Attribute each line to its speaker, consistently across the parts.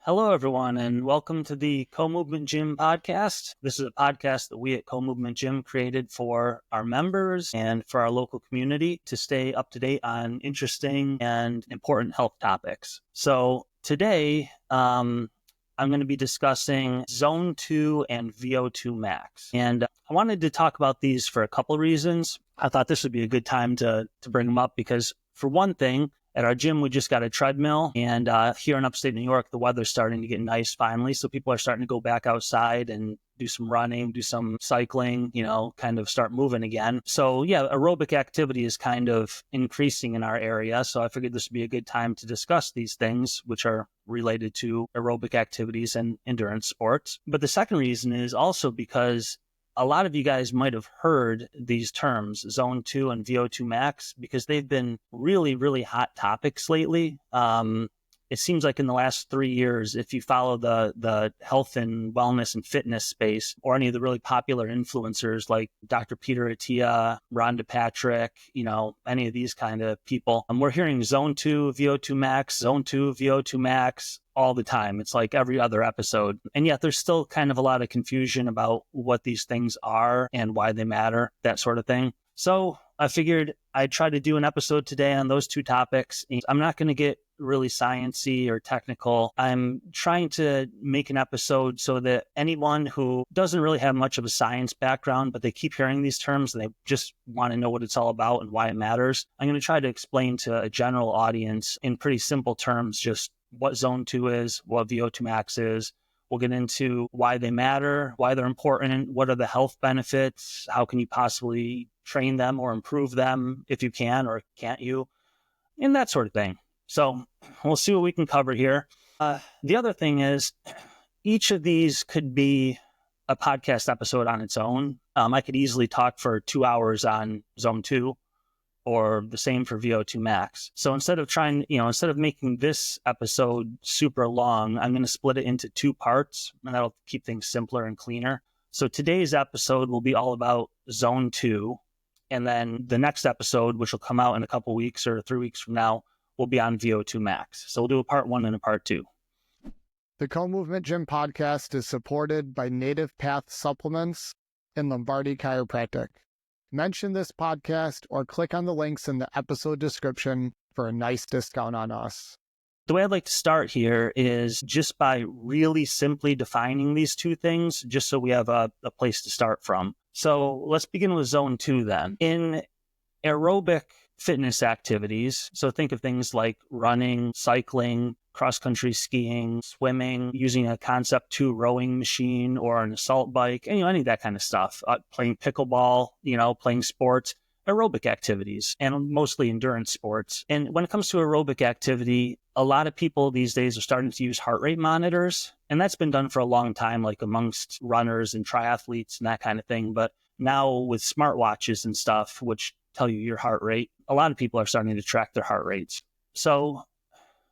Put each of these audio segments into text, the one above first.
Speaker 1: Hello, everyone, and welcome to the Co-Movement Gym podcast. This is a podcast that we at Co-Movement Gym created for our members and for our local community to stay up to date on interesting and important health topics. So today, I'm going to be discussing Zone 2 and VO2 Max. And I wanted to talk about these for a couple of reasons. I thought this would be a good time to bring them up because, for one thing, at our gym, we just got a treadmill, and here in upstate New York, the weather's starting to get nice finally. So people are starting to go back outside and do some running, do some cycling, kind of start moving again. So yeah, aerobic activity is kind of increasing in our area. So I figured this would be a good time to discuss these things, which are related to aerobic activities and endurance sports. But the second reason is also because a lot of you guys might have heard these terms, Zone 2 and VO2 Max, because they've been really, really hot topics lately. It seems like in the last 3 years, if you follow the health and wellness and fitness space, or any of the really popular influencers like Dr. Peter Attia, Rhonda Patrick, any of these kind of people, we're hearing Zone 2, VO2 Max, Zone 2, VO2 Max all the time. It's like every other episode. And yet there's still kind of a lot of confusion about what these things are and why they matter, that sort of thing. So I figured I'd try to do an episode today on those two topics. I'm not going to get really sciencey or technical. I'm trying to make an episode so that anyone who doesn't really have much of a science background, but they keep hearing these terms and they just want to know what it's all about and why it matters, I'm going to try to explain to a general audience in pretty simple terms just what Zone 2 is, what VO2 Max is. We'll get into why they matter, why they're important, what are the health benefits, how can you possibly train them or improve them if you can or can't you, and that sort of thing. So we'll see what we can cover here. The other thing is each of these could be a podcast episode on its own. I could easily talk for 2 hours on Zone 2 or the same for VO2 Max. So instead of making this episode super long, I'm going to split it into 2 parts, and that'll keep things simpler and cleaner. So today's episode will be all about Zone 2. And then the next episode, which will come out in a couple weeks or 3 weeks from now, will be on VO2 Max. So we'll do a part 1 and a part 2.
Speaker 2: The Co-Movement Gym podcast is supported by Native Path Supplements and Lombardi Chiropractic. Mention this podcast or click on the links in the episode description for a nice discount on us.
Speaker 1: The way I'd like to start here is just by really simply defining these two things, just so we have a place to start from. So let's begin with Zone 2 then. In aerobic fitness activities, so think of things like running, cycling, cross-country skiing, swimming, using a Concept 2 rowing machine or an assault bike, and any of that kind of stuff, playing pickleball, playing sports, aerobic activities, and mostly endurance sports. And when it comes to aerobic activity, a lot of people these days are starting to use heart rate monitors, and that's been done for a long time, like amongst runners and triathletes and that kind of thing. But now with smartwatches and stuff, which tell you your heart rate, a lot of people are starting to track their heart rates. So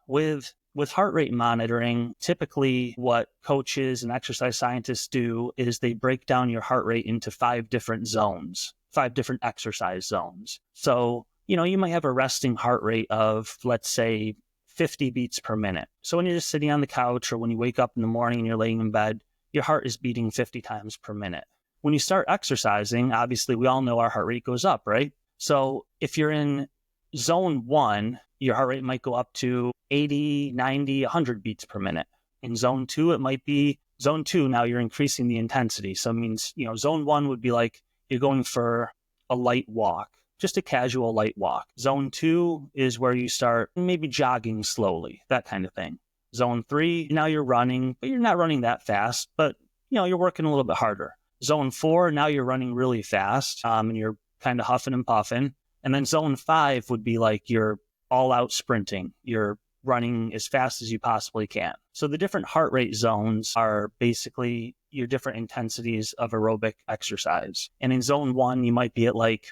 Speaker 1: with heart rate monitoring, typically what coaches and exercise scientists do is they break down your heart rate into 5 different zones, 5 different exercise zones. So, you might have a resting heart rate of, let's say, 50 beats per minute. So when you're just sitting on the couch or when you wake up in the morning and you're laying in bed, your heart is beating 50 times per minute. When you start exercising, obviously we all know our heart rate goes up, right? So if you're in Zone 1, your heart rate might go up to 80, 90, 100 beats per minute. In Zone 2, it might be Zone 2. Now you're increasing the intensity. So it means, Zone 1 would be like you're going for a light walk, just a casual light walk. Zone 2 is where you start maybe jogging slowly, that kind of thing. Zone 3, now you're running, but you're not running that fast, but you're working a little bit harder. Zone 4, now you're running really fast, and you're kind of huffing and puffing. And then Zone 5 would be like you're all out sprinting. You're running as fast as you possibly can. So the different heart rate zones are basically your different intensities of aerobic exercise. And in Zone 1, you might be at like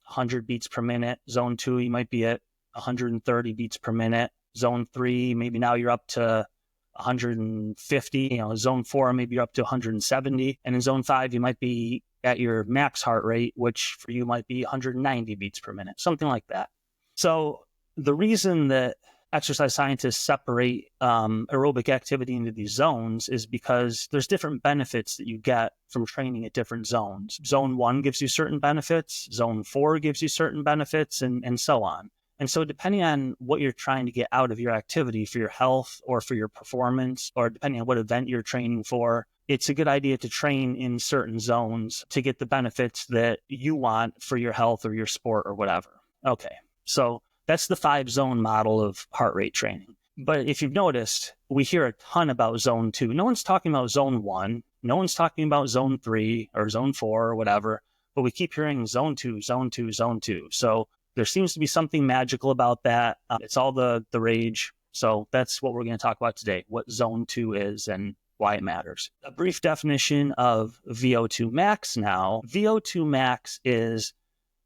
Speaker 1: 100 beats per minute. Zone 2, you might be at 130 beats per minute. Zone 3, maybe now you're up to 150. Zone 4, maybe you're up to 170. And in Zone 5, you might be at your max heart rate, which for you might be 190 beats per minute, something like that. So the reason that exercise scientists separate aerobic activity into these zones is because there's different benefits that you get from training at different zones. Zone 1 gives you certain benefits, Zone 4 gives you certain benefits, and so on. And so depending on what you're trying to get out of your activity for your health or for your performance, or depending on what event you're training for, it's a good idea to train in certain zones to get the benefits that you want for your health or your sport or whatever. Okay, so that's the 5-zone model of heart rate training. But if you've noticed, we hear a ton about Zone 2. No one's talking about Zone 1. No one's talking about Zone 3 or Zone 4 or whatever. But we keep hearing Zone 2, Zone 2, Zone 2. So there seems to be something magical about that. It's all the rage. So that's what we're going to talk about today, what Zone 2 is and why it matters. A brief definition of VO2 max now. VO2 max is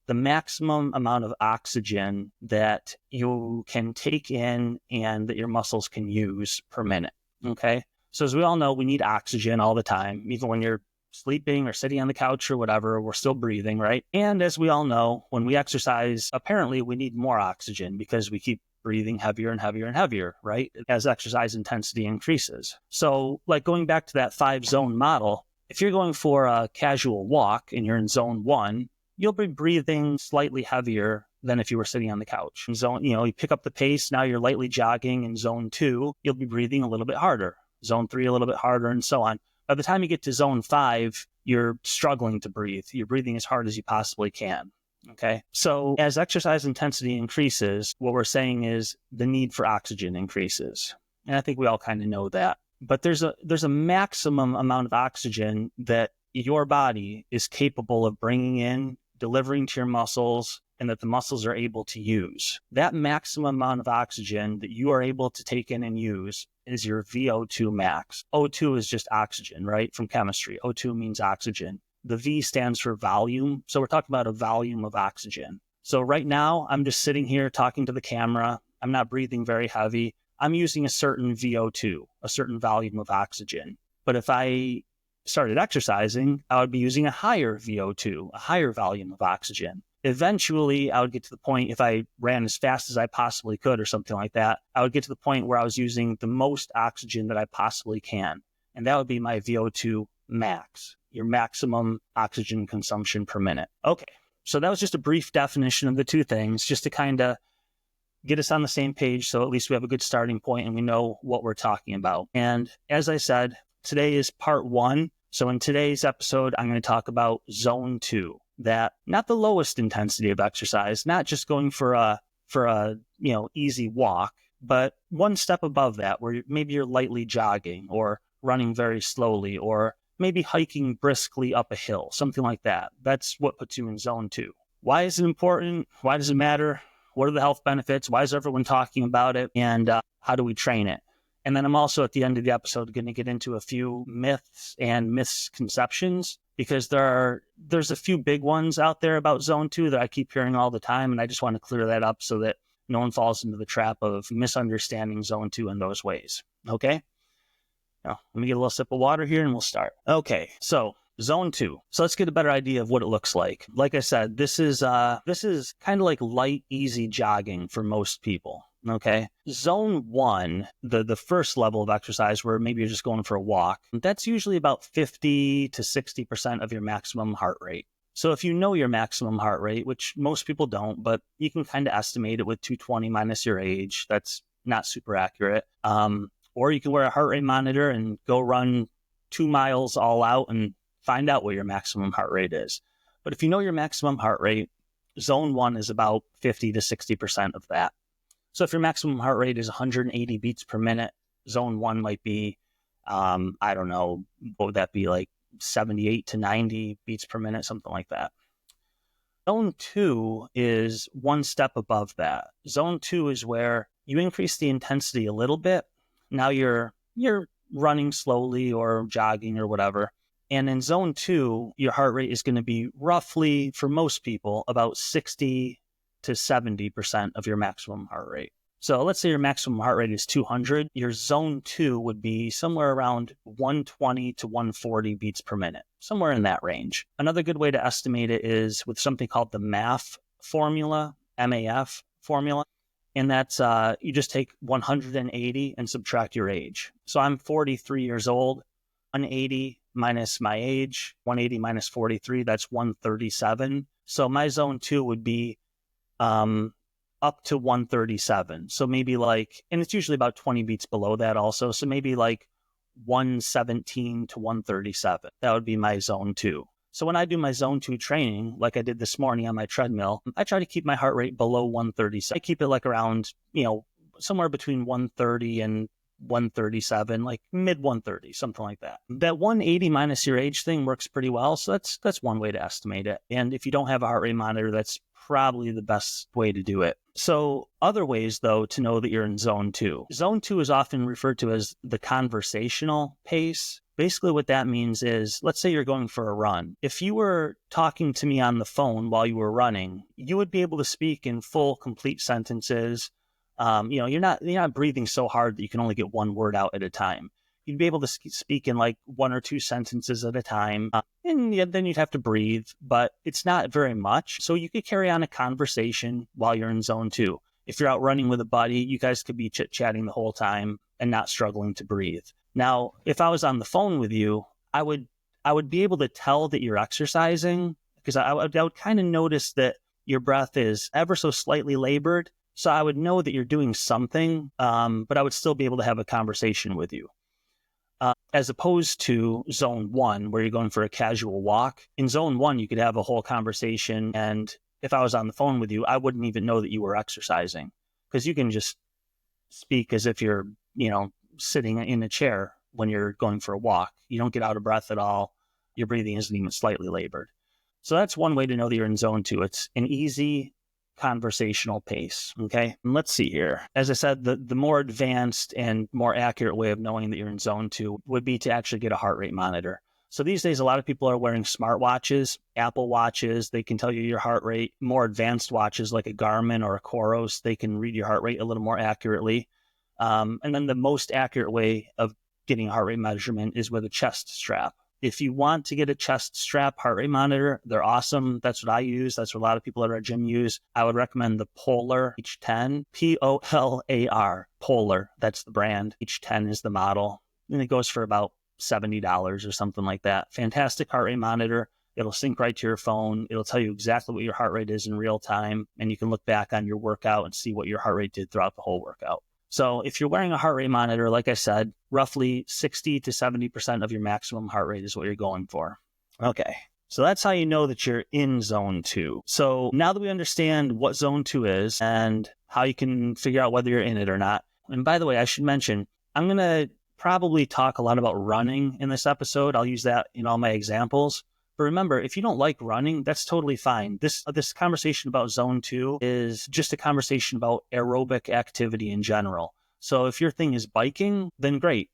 Speaker 1: the maximum amount of oxygen that you can take in and that your muscles can use per minute. Okay. So as we all know, we need oxygen all the time. Even when you're sleeping or sitting on the couch or whatever, we're still breathing, right? And as we all know, when we exercise, apparently we need more oxygen because we keep breathing heavier and heavier and heavier, right? As exercise intensity increases. So like going back to that 5-zone model, if you're going for a casual walk and you're in Zone 1, you'll be breathing slightly heavier than if you were sitting on the couch. In zone, you pick up the pace, now you're lightly jogging. In Zone 2, you'll be breathing a little bit harder. Zone 3, a little bit harder, and so on. By the time you get to Zone 5, you're struggling to breathe. You're breathing as hard as you possibly can. Okay. So as exercise intensity increases, what we're saying is the need for oxygen increases. And I think we all kind of know that. But there's a maximum amount of oxygen that your body is capable of bringing in, delivering to your muscles, and that the muscles are able to use. That maximum amount of oxygen that you are able to take in and use is your VO2 max. O2 is just oxygen, right? From chemistry. O2 means oxygen. The V stands for volume. So we're talking about a volume of oxygen. So right now, I'm just sitting here talking to the camera. I'm not breathing very heavy. I'm using a certain VO2, a certain volume of oxygen. But if I started exercising, I would be using a higher VO2, a higher volume of oxygen. Eventually, I would get to the point, if I ran as fast as I possibly could or something like that, I would get to the point where I was using the most oxygen that I possibly can. And that would be my VO2 max, your maximum oxygen consumption per minute. Okay, so that was just a brief definition of the two things, just to kind of get us on the same page, so at least we have a good starting point and we know what we're talking about. And as I said, today is part 1. So in today's episode, I'm going to talk about Zone 2, that not the lowest intensity of exercise, not just going for a easy walk, but one step above that, where maybe you're lightly jogging or running very slowly, or maybe hiking briskly up a hill, something like that. That's what puts you in Zone 2. Why is it important? Why does it matter? What are the health benefits? Why is everyone talking about it? And how do we train it? And then I'm also at the end of the episode going to get into a few myths and misconceptions, because there's a few big ones out there about Zone 2 that I keep hearing all the time. And I just want to clear that up so that no one falls into the trap of misunderstanding Zone 2 in those ways. Okay? Now, let me get a little sip of water here and we'll start. Okay, so Zone 2. So let's get a better idea of what it looks like. Like I said, this is kind of like light, easy jogging for most people. Okay. Zone 1, the first level of exercise, where maybe you're just going for a walk, that's usually about 50 to 60% of your maximum heart rate. So if you know your maximum heart rate, which most people don't, but you can kind of estimate it with 220 minus your age. That's not super accurate. Or you can wear a heart rate monitor and go run 2 miles all out and find out what your maximum heart rate is. But if you know your maximum heart rate, Zone 1 is about 50 to 60% of that. So if your maximum heart rate is 180 beats per minute, Zone 1 might be, I don't know, what would that be, like 78 to 90 beats per minute, something like that. Zone 2 is one step above that. Zone 2 is where you increase the intensity a little bit. Now you're running slowly or jogging or whatever. And in Zone 2, your heart rate is going to be roughly, for most people, about 60 to 70% of your maximum heart rate. So let's say your maximum heart rate is 200. Your Zone 2 would be somewhere around 120 to 140 beats per minute, somewhere in that range. Another good way to estimate it is with something called the MAF formula, MAF formula. And that's, you just take 180 and subtract your age. So I'm 43 years old, 180 minus my age, 180 minus 43, that's 137. So my zone 2 would be up to 137. So maybe like, and it's usually about 20 beats below that also. So maybe like 117 to 137. That would be my zone 2. So when I do my zone 2 training, like I did this morning on my treadmill, I try to keep my heart rate below 137. I keep it like around, somewhere between 130 and 137, like mid 130, something like that. That 180 minus your age thing works pretty well. So that's one way to estimate it. And if you don't have a heart rate monitor, that's probably the best way to do it. So other ways, though, to know that you're in zone 2. Zone 2 is often referred to as the conversational pace. Basically, what that means is, let's say you're going for a run. If you were talking to me on the phone while you were running, you would be able to speak in full, complete sentences. You're not breathing so hard that you can only get one word out at a time. You'd be able to speak in like one or two sentences at a time, and then you'd have to breathe, but it's not very much. So you could carry on a conversation while you're in zone 2. If you're out running with a buddy, you guys could be chit-chatting the whole time and not struggling to breathe. Now, if I was on the phone with you, I would be able to tell that you're exercising, because I would kind of notice that your breath is ever so slightly labored. So I would know that you're doing something, but I would still be able to have a conversation with you. As opposed to zone 1, where you're going for a casual walk. In zone 1, you could have a whole conversation, and if I was on the phone with you, I wouldn't even know that you were exercising, because you can just speak as if you're, sitting in a chair when you're going for a walk. You don't get out of breath at all. Your breathing isn't even slightly labored. So that's one way to know that you're in zone 2. It's an easy conversational pace. Okay. And let's see here. As I said, the more advanced and more accurate way of knowing that you're in zone 2 would be to actually get a heart rate monitor. So these days, a lot of people are wearing smartwatches, Apple watches. They can tell you your heart rate. More advanced watches like a Garmin or a Coros, they can read your heart rate a little more accurately. And then the most accurate way of getting a heart rate measurement is with a chest strap. If you want to get a chest strap heart rate monitor, they're awesome. That's what I use. That's what a lot of people at our gym use. I would recommend the Polar H10, Polar, Polar. That's the brand. H10 is the model. And it goes for about $70 or something like that. Fantastic heart rate monitor. It'll sync right to your phone. It'll tell you exactly what your heart rate is in real time. And you can look back on your workout and see what your heart rate did throughout the whole workout. So if you're wearing a heart rate monitor, like I said, roughly 60 to 70% of your maximum heart rate is what you're going for. Okay. So that's how you know that you're in zone 2. So now that we understand what zone 2 is and how you can figure out whether you're in it or not. And by the way, I should mention, I'm going to probably talk a lot about running in this episode. I'll use that in all my examples. But remember, if you don't like running, that's totally fine. This conversation about zone 2 is just a conversation about aerobic activity in general. So if your thing is biking, then great.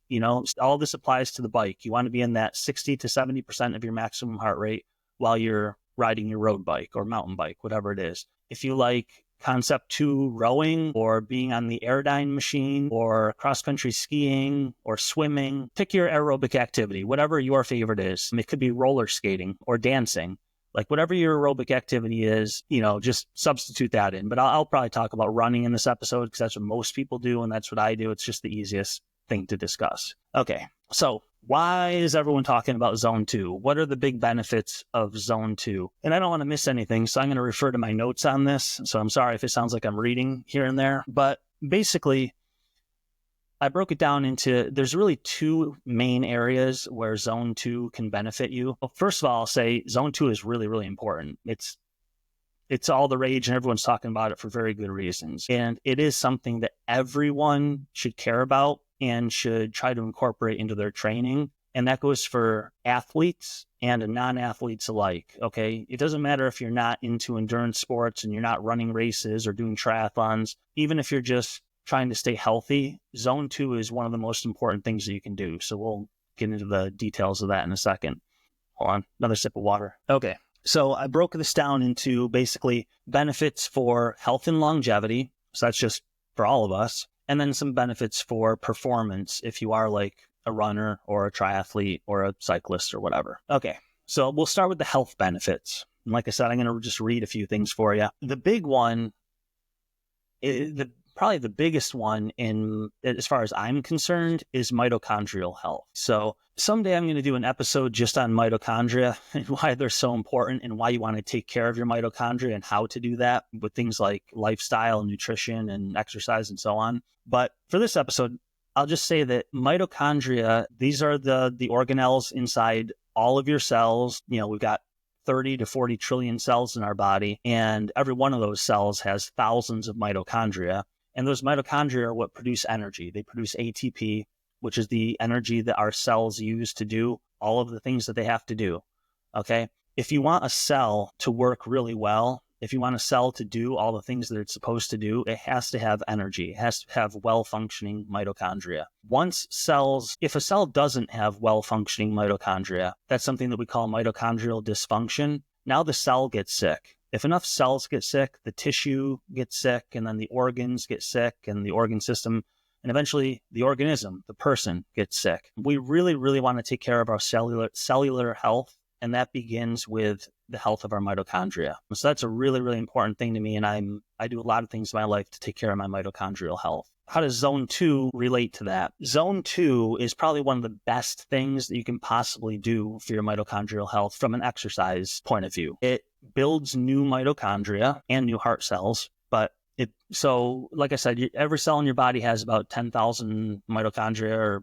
Speaker 1: All this applies to the bike. You want to be in that 60 to 70% of your maximum heart rate while you're riding your road bike or mountain bike, whatever it is. If you like Concept 2 rowing or being on the Airdyne machine or cross-country skiing or swimming, pick your aerobic activity, whatever your favorite is. It could be roller skating or dancing. Like whatever your aerobic activity is, just substitute that in. But I'll probably talk about running in this episode because that's what most people do and that's what I do. It's just the easiest thing to discuss. Okay, so why is everyone talking about zone 2? What are the big benefits of zone 2? And I don't want to miss anything, so I'm going to refer to my notes on this. So I'm sorry if it sounds like I'm reading here and there. But basically, I broke it down into, there's really 2 main areas where zone 2 can benefit you. Well, first of all, I'll say zone 2 is really, really important. It's all the rage and everyone's talking about it for very good reasons. And it is something that everyone should care about and should try to incorporate into their training. And that goes for athletes and non-athletes alike, okay? It doesn't matter if you're not into endurance sports and you're not running races or doing triathlons. Even if you're just trying to stay healthy, zone 2 is one of the most important things that you can do. So we'll get into the details of that in a second. Hold on, another sip of water. Okay, so I broke this down into basically benefits for health and longevity. So that's just for all of us. And then some benefits for performance if you are like a runner or a triathlete or a cyclist or whatever. Okay, so we'll start with the health benefits. And like I said, I'm going to just read a few things for you. The big one, the probably the biggest one as far as I'm concerned, is mitochondrial health. So someday I'm going to do an episode just on mitochondria and why they're so important and why you want to take care of your mitochondria and how to do that with things like lifestyle, nutrition, and exercise and so on. But for this episode, I'll just say that mitochondria, these are the organelles inside all of your cells. We've got 30 to 40 trillion cells in our body, and every one of those cells has thousands of mitochondria. And those mitochondria are what produce energy. They produce ATP, which is the energy that our cells use to do all of the things that they have to do. Okay? If you want a cell to work really well, if you want a cell to do all the things that it's supposed to do, it has to have energy. It has to have well-functioning mitochondria. If a cell doesn't have well-functioning mitochondria, that's something that we call mitochondrial dysfunction. Now the cell gets sick. If enough cells get sick, the tissue gets sick, and then the organs get sick, and the organ system, and eventually the organism, the person, gets sick. We really, really want to take care of our cellular health, and that begins with the health of our mitochondria. So that's a really, really important thing to me, and I do a lot of things in my life to take care of my mitochondrial health. How does Zone 2 relate to that? Zone 2 is probably one of the best things that you can possibly do for your mitochondrial health from an exercise point of view. It builds new mitochondria and new heart cells, so like I said, every cell in your body has about 10,000 mitochondria,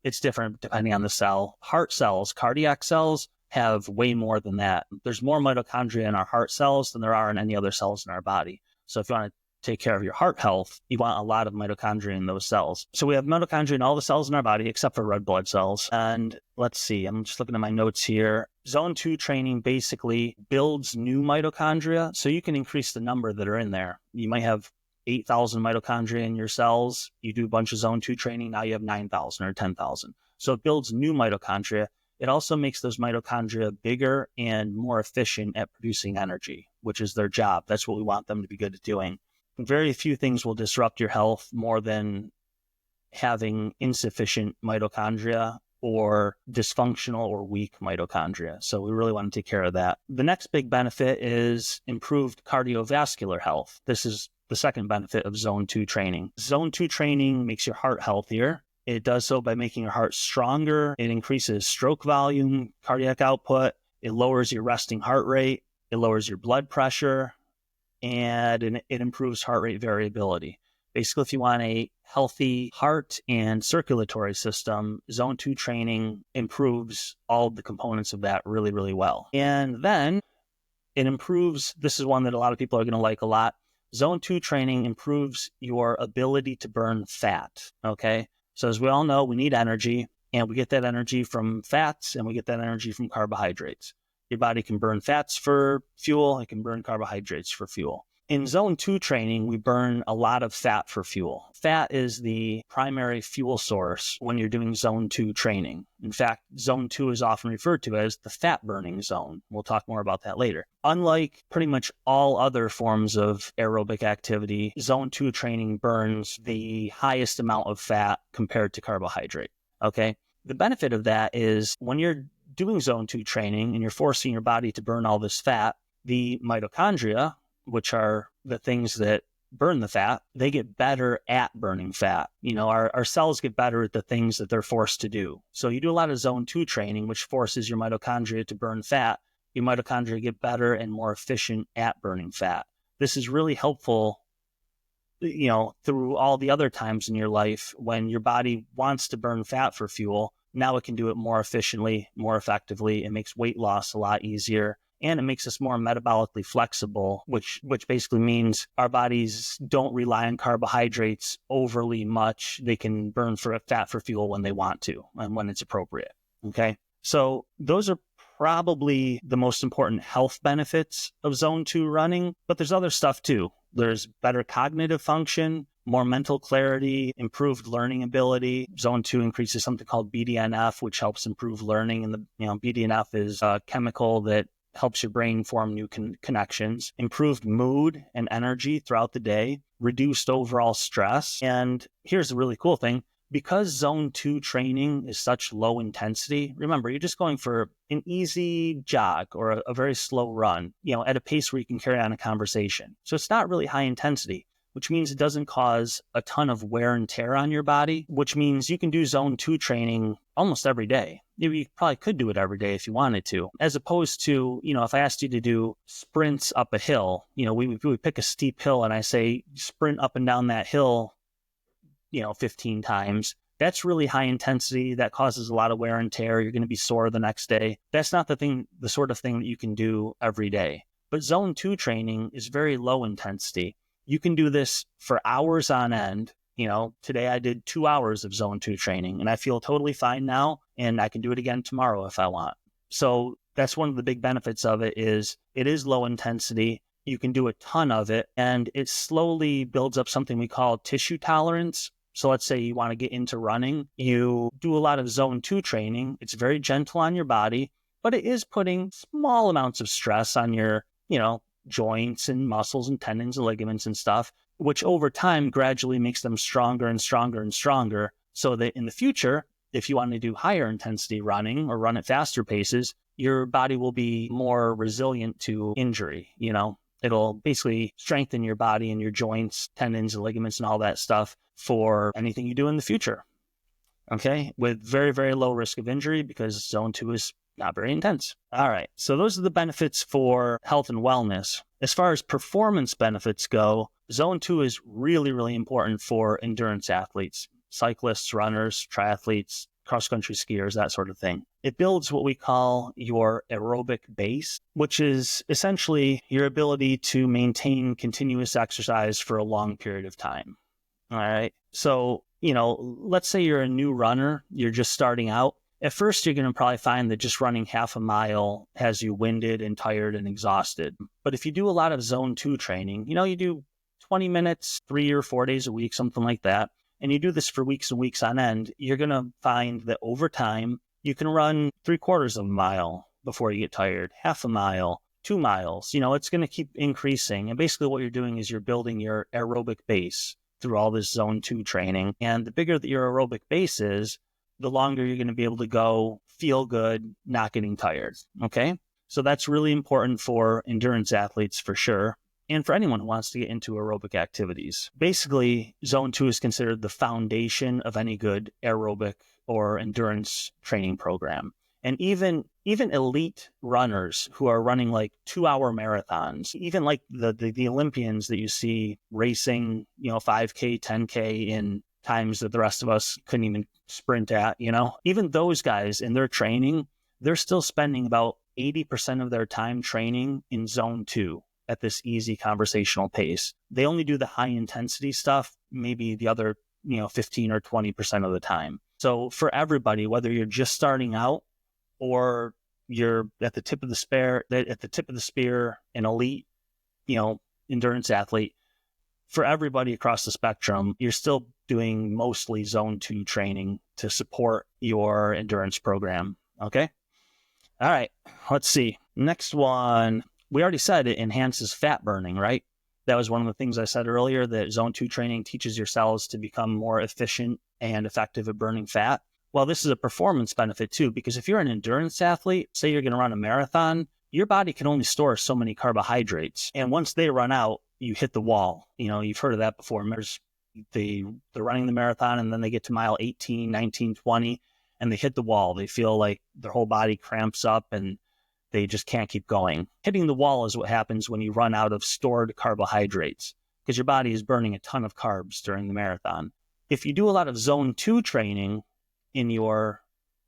Speaker 1: it's different depending on the cell. Heart cells, cardiac cells, have way more than that. There's more mitochondria in our heart cells than there are in any other cells in our body. So if you want to take care of your heart health, you want a lot of mitochondria in those cells. So we have mitochondria in all the cells in our body except for red blood cells. And let's see, I'm just looking at my notes here. Zone 2 training basically builds new mitochondria, so you can increase the number that are in there. You might have 8,000 mitochondria in your cells. You do a bunch of Zone 2 training, now you have 9,000 or 10,000. So it builds new mitochondria. It also makes those mitochondria bigger and more efficient at producing energy, which is their job. That's what we want them to be good at doing. Very few things will disrupt your health more than having insufficient mitochondria or dysfunctional or weak mitochondria. So we really want to take care of that. The next big benefit is improved cardiovascular health. This is the second benefit of Zone 2 training. Zone 2 training makes your heart healthier. It does so by making your heart stronger. It increases stroke volume, cardiac output. It lowers your resting heart rate. It lowers your blood pressure. And it improves heart rate variability. Basically, if you want a healthy heart and circulatory system, Zone 2 training improves all the components of that really, really well. And then it improves, this is one that a lot of people are going to like a lot. Zone 2 training improves your ability to burn fat, okay? So as we all know, we need energy, and we get that energy from fats, and we get that energy from carbohydrates. Your body can burn fats for fuel. It can burn carbohydrates for fuel. In Zone 2 training, we burn a lot of fat for fuel. Fat is the primary fuel source when you're doing Zone 2 training. In fact, Zone 2 is often referred to as the fat burning zone. We'll talk more about that later. Unlike pretty much all other forms of aerobic activity, Zone 2 training burns the highest amount of fat compared to carbohydrate. Okay? The benefit of that is when you're doing Zone 2 training and you're forcing your body to burn all this fat, the mitochondria, which are the things that burn the fat, they get better at burning fat. Our cells get better at the things that they're forced to do. So you do a lot of Zone 2 training, which forces your mitochondria to burn fat. Your mitochondria get better and more efficient at burning fat. This is really helpful, through all the other times in your life when your body wants to burn fat for fuel. Now it can do it more efficiently, more effectively. It makes weight loss a lot easier, and it makes us more metabolically flexible, which basically means our bodies don't rely on carbohydrates overly much. They can burn fat for fuel when they want to and when it's appropriate. Okay, so those are probably the most important health benefits of Zone 2 running, but there's other stuff too. There's better cognitive function, more mental clarity, improved learning ability. Zone 2 increases something called BDNF, which helps improve learning. And BDNF is a chemical that helps your brain form new connections, improved mood and energy throughout the day, reduced overall stress. And here's the really cool thing. Because Zone 2 training is such low intensity, remember, you're just going for an easy jog or a very slow run, at a pace where you can carry on a conversation. So it's not really high intensity, which means it doesn't cause a ton of wear and tear on your body, which means you can do zone 2 training almost every day. You probably could do it every day if you wanted to, as opposed to, if I asked you to do sprints up a hill, we pick a steep hill and I say sprint up and down that hill, 15 times. That's really high intensity. That causes a lot of wear and tear. You're going to be sore the next day. That's not the sort of thing that you can do every day. But zone 2 training is very low intensity. You can do this for hours on end. Today I did 2 hours of zone 2 training and I feel totally fine now, and I can do it again tomorrow if I want. So that's one of the big benefits of it is low intensity. You can do a ton of it, and it slowly builds up something we call tissue tolerance. So let's say you want to get into running, you do a lot of zone 2 training. It's very gentle on your body, but it is putting small amounts of stress on your, joints and muscles and tendons and ligaments and stuff, which over time gradually makes them stronger and stronger and stronger, so that in the future, if you want to do higher intensity running or run at faster paces, your body will be more resilient to injury. It'll basically strengthen your body and your joints, tendons, and ligaments and all that stuff for anything you do in the future. Okay, with very, very low risk of injury because zone 2 is not very intense. All right, so those are the benefits for health and wellness. As far as performance benefits go, zone 2 is really, really important for endurance athletes, cyclists, runners, triathletes, cross-country skiers, that sort of thing. It builds what we call your aerobic base, which is essentially your ability to maintain continuous exercise for a long period of time. All right, so, let's say you're a new runner, you're just starting out. At first, you're going to probably find that just running half a mile has you winded and tired and exhausted. But if you do a lot of zone 2 training, you do 20 minutes, 3 or 4 days a week, something like that, and you do this for weeks and weeks on end, you're going to find that over time, you can run 3/4 of a mile before you get tired, half a mile, 2 miles. It's going to keep increasing. And basically what you're doing is you're building your aerobic base through all this zone 2 training. And the bigger that your aerobic base is, the longer you're going to be able to go, feel good, not getting tired. Okay? So that's really important for endurance athletes for sure, and for anyone who wants to get into aerobic activities. Basically, zone 2 is considered the foundation of any good aerobic or endurance training program. And even elite runners who are running like 2-hour marathons, even like the Olympians that you see racing, 5K, 10K in times that the rest of us couldn't even sprint at, even those guys in their training, they're still spending about 80% of their time training in zone 2 at this easy conversational pace. They only do the high intensity stuff, maybe the other, 15 or 20% of the time. So for everybody, whether you're just starting out or you're at the tip of the spear, an elite, endurance athlete, for everybody across the spectrum, you're still doing mostly zone 2 training to support your endurance program. Okay. All right. Let's see. Next one. We already said it enhances fat burning, right? That was one of the things I said earlier, that zone 2 training teaches your cells to become more efficient and effective at burning fat. Well, this is a performance benefit too, because if you're an endurance athlete, say you're going to run a marathon, your body can only store so many carbohydrates. And once they run out, you hit the wall. You've heard of that before. They're running the marathon and then they get to mile 18, 19, 20, and they hit the wall. They feel like their whole body cramps up and they just can't keep going. Hitting the wall is what happens when you run out of stored carbohydrates, because your body is burning a ton of carbs during the marathon. If you do a lot of zone 2 training in your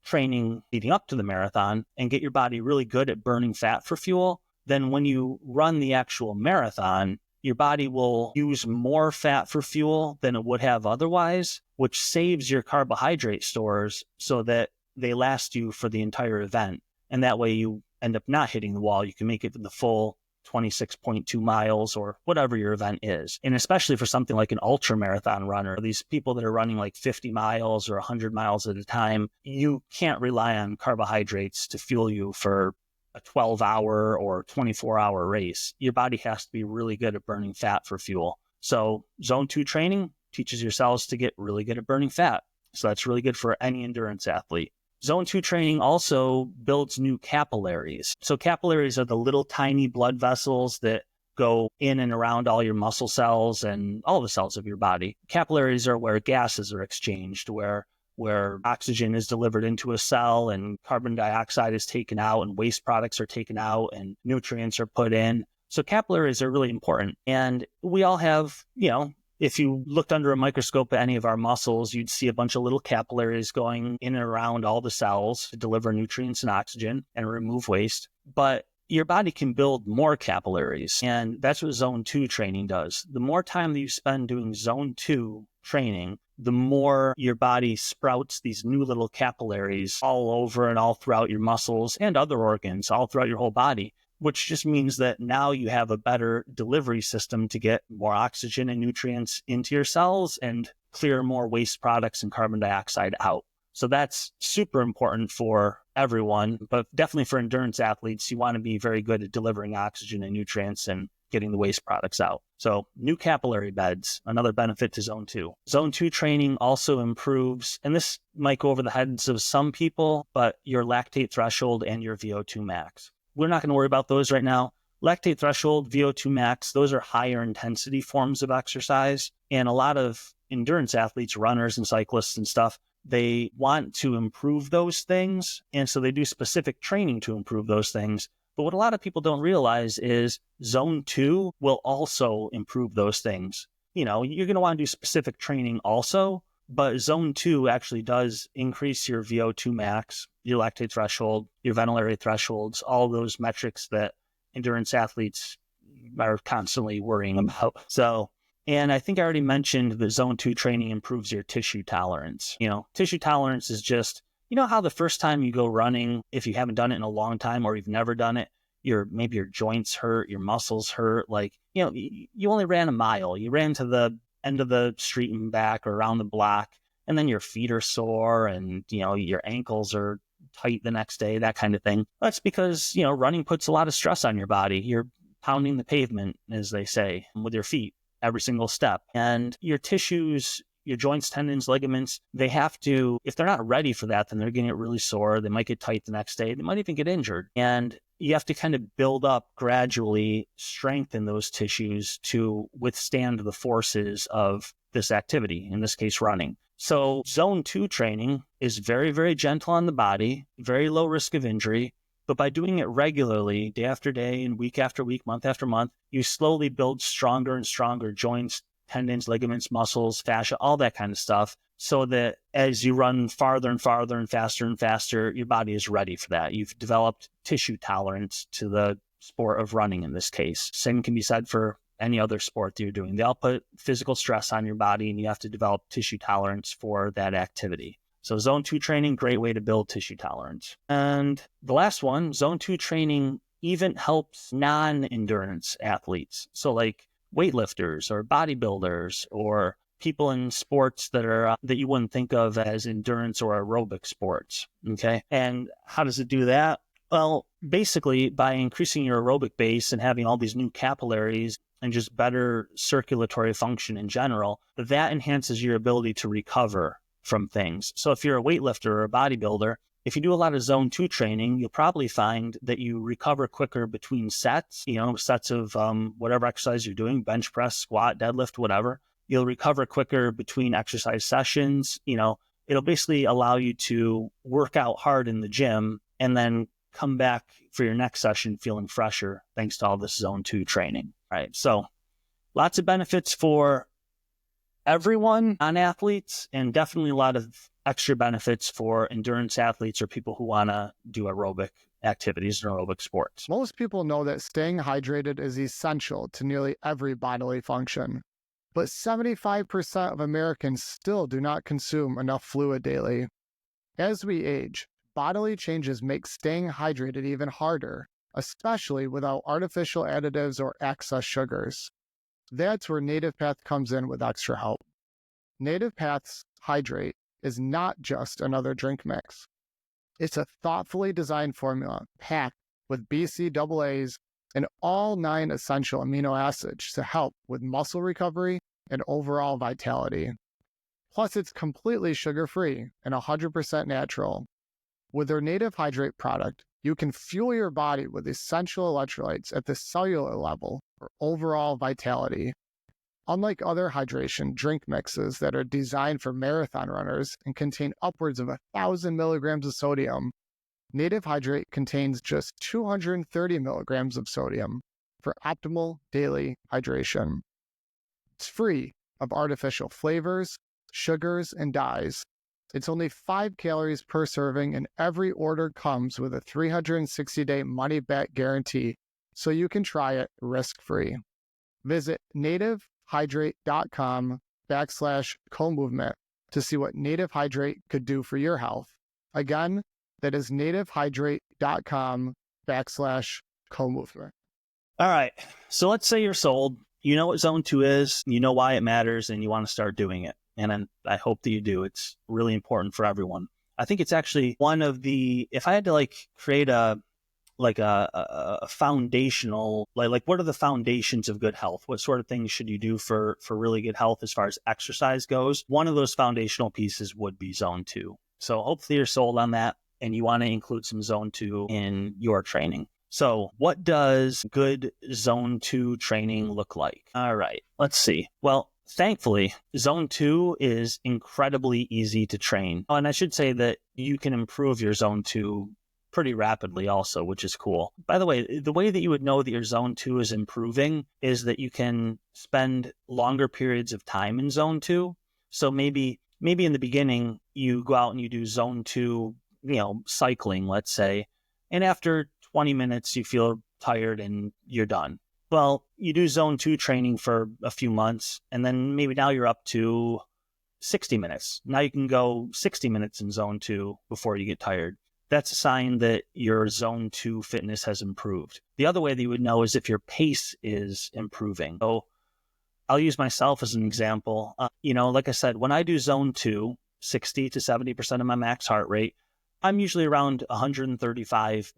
Speaker 1: training leading up to the marathon and get your body really good at burning fat for fuel, then when you run the actual marathon, your body will use more fat for fuel than it would have otherwise, which saves your carbohydrate stores so that they last you for the entire event. And that way you end up not hitting the wall. You can make it the full 26.2 miles or whatever your event is. And especially for something like an ultra marathon runner, these people that are running like 50 miles or 100 miles at a time, you can't rely on carbohydrates to fuel you for a 12-hour or 24-hour race. Your body has to be really good at burning fat for fuel. So zone 2 training teaches your cells to get really good at burning fat. So that's really good for any endurance athlete. Zone 2 training also builds new capillaries. So capillaries are the little tiny blood vessels that go in and around all your muscle cells and all the cells of your body. Capillaries are where gases are exchanged, where oxygen is delivered into a cell and carbon dioxide is taken out and waste products are taken out and nutrients are put in. So capillaries are really important. And we all have, if you looked under a microscope at any of our muscles, you'd see a bunch of little capillaries going in and around all the cells to deliver nutrients and oxygen and remove waste. But your body can build more capillaries, and that's what zone 2 training does. The more time that you spend doing zone 2 training, the more your body sprouts these new little capillaries all over and all throughout your muscles and other organs, all throughout your whole body, which just means that now you have a better delivery system to get more oxygen and nutrients into your cells and clear more waste products and carbon dioxide out. So that's super important for everyone, but definitely for endurance athletes, you want to be very good at delivering oxygen and nutrients and getting the waste products out. So new capillary beds, another benefit to zone 2. Zone 2 training also improves, and this might go over the heads of some people, but your lactate threshold and your VO2 max. We're not going to worry about those right now. Lactate threshold, VO2 max, those are higher intensity forms of exercise. And a lot of endurance athletes, runners and cyclists and stuff, they want to improve those things. And so they do specific training to improve those things. But what a lot of people don't realize is zone 2 will also improve those things. You're going to want to do specific training also, but zone 2 actually does increase your VO2 max, your lactate threshold, your ventilatory thresholds, all those metrics that endurance athletes are constantly worrying about. And I think I already mentioned that zone 2 training improves your tissue tolerance. Tissue tolerance is just, how the first time you go running, if you haven't done it in a long time or you've never done it, maybe your joints hurt, your muscles hurt. You only ran a mile. You ran to the end of the street and back or around the block, and then your feet are sore and, your ankles are tight the next day, that kind of thing. That's because, running puts a lot of stress on your body. You're pounding the pavement, as they say, with your feet every single step. And your tissues, your joints, tendons, ligaments, they have to, if they're not ready for that, then they're going to get really sore. They might get tight the next day. They might even get injured. And you have to kind of build up gradually, strengthen those tissues to withstand the forces of this activity, in this case, running. So zone 2 training is very, very gentle on the body, very low risk of injury. But by doing it regularly, day after day and week after week, month after month, you slowly build stronger and stronger joints, tendons, ligaments, muscles, fascia, all that kind of stuff, so that as you run farther and farther and faster, your body is ready for that. You've developed tissue tolerance to the sport of running in this case. Same can be said for any other sport that you're doing. They all put physical stress on your body, and you have to develop tissue tolerance for that activity. So zone 2 training, great way to build tissue tolerance. And the last one, zone 2 training even helps non-endurance athletes. So like weightlifters or bodybuilders or people in sports that you wouldn't think of as endurance or aerobic sports. Okay. And how does it do that? Well, basically by increasing your aerobic base and having all these new capillaries and just better circulatory function in general, that enhances your ability to recover from things. So if you're a weightlifter or a bodybuilder, if you do a lot of zone 2 training, you'll probably find that you recover quicker between sets, sets of whatever exercise you're doing, bench press, squat, deadlift, whatever. You'll recover quicker between exercise sessions. It'll basically allow you to work out hard in the gym and then come back for your next session feeling fresher thanks to all this zone 2 training, right? So lots of benefits for everyone, non-athletes, and definitely a lot of extra benefits for endurance athletes or people who want to do aerobic activities and aerobic sports.
Speaker 2: Most people know that staying hydrated is essential to nearly every bodily function, but 75% of Americans still do not consume enough fluid daily. As we age, bodily changes make staying hydrated even harder, especially without artificial additives or excess sugars. That's where Native Path comes in with extra help. Native Path's Hydrate is not just another drink mix. It's a thoughtfully designed formula packed with BCAAs and all 9 essential amino acids to help with muscle recovery and overall vitality. Plus, it's completely sugar-free and 100% natural. With their Native Hydrate product, you can fuel your body with essential electrolytes at the cellular level or overall vitality. Unlike other hydration drink mixes that are designed for marathon runners and contain upwards of 1,000 milligrams of sodium, Native Hydrate contains just 230 milligrams of sodium for optimal daily hydration. It's free of artificial flavors, sugars, and dyes. It's only 5 calories per serving, and every order comes with a 360-day money-back guarantee, so you can try it risk-free. Visit nativehydrate.com/co-movement to see what Native Hydrate could do for your health. Again, that is nativehydrate.com/co-movement.
Speaker 1: All right. So let's say you're sold. You know what Zone 2 is, you know why it matters, and you want to start doing it. And I hope that you do. It's really important for everyone. I think it's actually one of the, if I had to create a foundational, like what are the foundations of good health? What sort of things should you do for really good health as far as exercise goes? One of those foundational pieces would be Zone 2. So hopefully you're sold on that and you want to include some Zone 2 in your training. So what does good Zone 2 training look like? All right, let's see. Well, thankfully, Zone 2 is incredibly easy to train. And I should say that you can improve your Zone 2 pretty rapidly also, which is cool. By the way that you would know that your Zone 2 is improving is that you can spend longer periods of time in Zone 2. So maybe in the beginning, you go out and you do Zone 2, cycling, let's say, and after 20 minutes, you feel tired and you're done. Well, you do Zone 2 training for a few months, and then maybe now you're up to 60 minutes. Now you can go 60 minutes in Zone 2 before you get tired. That's a sign that your Zone 2 fitness has improved. The other way that you would know is if your pace is improving. So I'll use myself as an example. Like I said, when I do Zone 2, 60 to 70% of my max heart rate, I'm usually around 135